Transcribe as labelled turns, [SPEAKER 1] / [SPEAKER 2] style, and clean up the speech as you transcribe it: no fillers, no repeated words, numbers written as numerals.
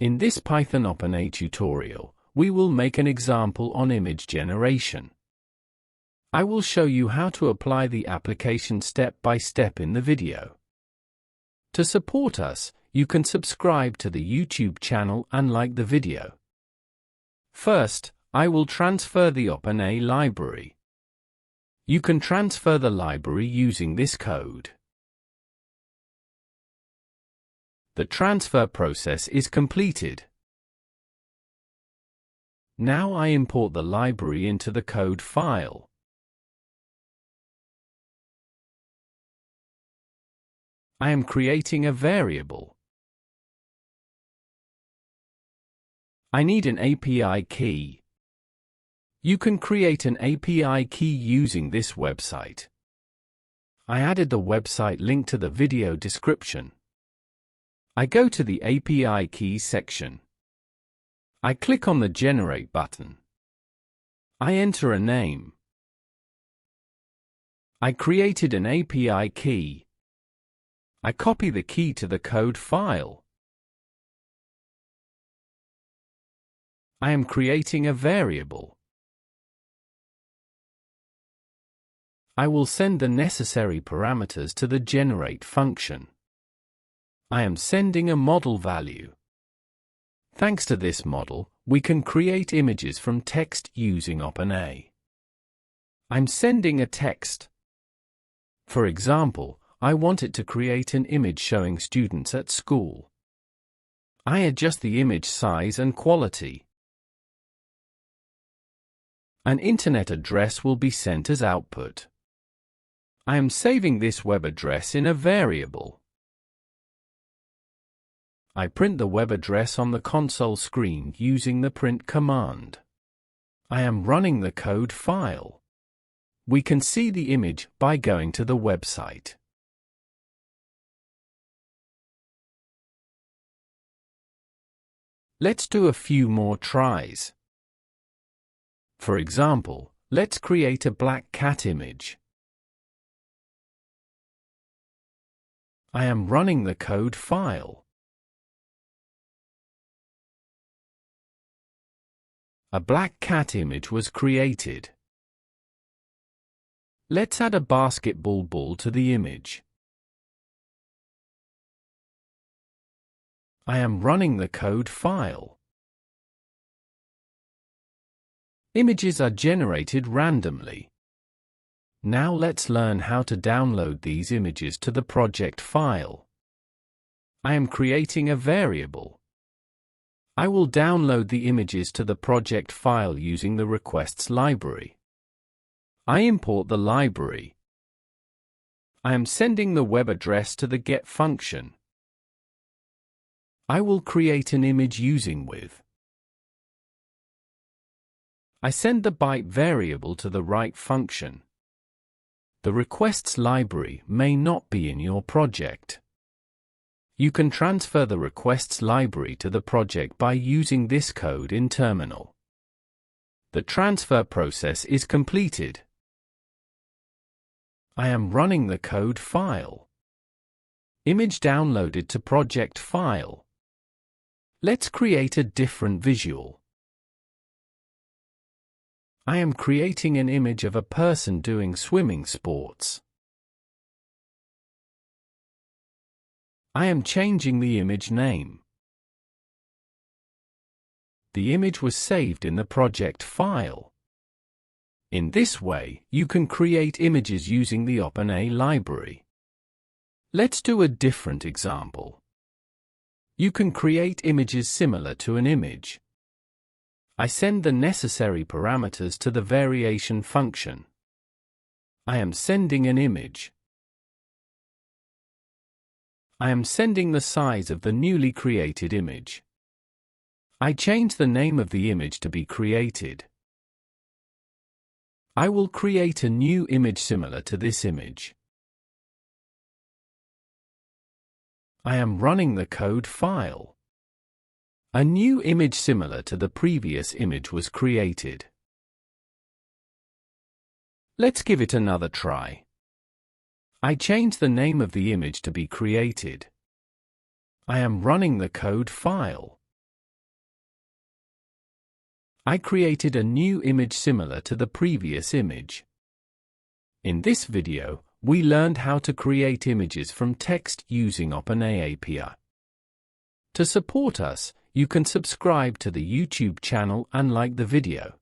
[SPEAKER 1] In this Python OpenAI tutorial, we will make an example on image generation. I will show you how to apply the application step by step in the video. To support us, you can subscribe to the YouTube channel and like the video. First, I will transfer the OpenAI library. You can transfer the library using this code. The transfer process is completed. Now I import the library into the code file. I am creating a variable. I need an API key. You can create an API key using this website. I added the website link to the video description. I go to the API keys section. I click on the Generate button. I enter a name. I created an API key. I copy the key to the code file. I am creating a variable. I will send the necessary parameters to the Generate function. I am sending a model value. Thanks to this model, we can create images from text using OpenAI. I'm sending a text. For example, I want it to create an image showing students at school. I adjust the image size and quality. An internet address will be sent as output. I am saving this web address in a variable. I print the web address on the console screen using the print command. I am running the code file. We can see the image by going to the website. Let's do a few more tries. For example, let's create a black cat image. I am running the code file. A black cat image was created. Let's add a basketball ball to the image. I am running the code file. Images are generated randomly. Now let's learn how to download these images to the project file. I am creating a variable. I will download the images to the project file using the requests library. I import the library. I am sending the web address to the get function. I will create an image using with. I send the byte variable to the write function. The requests library may not be in your project. You can transfer the requests library to the project by using this code in terminal. The transfer process is completed. I am running the code file. Image downloaded to project file. Let's create a different visual. I am creating an image of a person doing swimming sports. I am changing the image name. The image was saved in the project file. In this way, you can create images using the OpenAI library. Let's do a different example. You can create images similar to an image. I send the necessary parameters to the variation function. I am sending an image. I am sending the size of the newly created image. I change the name of the image to be created. I will create a new image similar to this image. I am running the code file. A new image similar to the previous image was created. Let's give it another try. I change the name of the image to be created. I am running the code file. I created a new image similar to the previous image. In this video, we learned how to create images from text using OpenAI API. To support us, you can subscribe to the YouTube channel and like the video.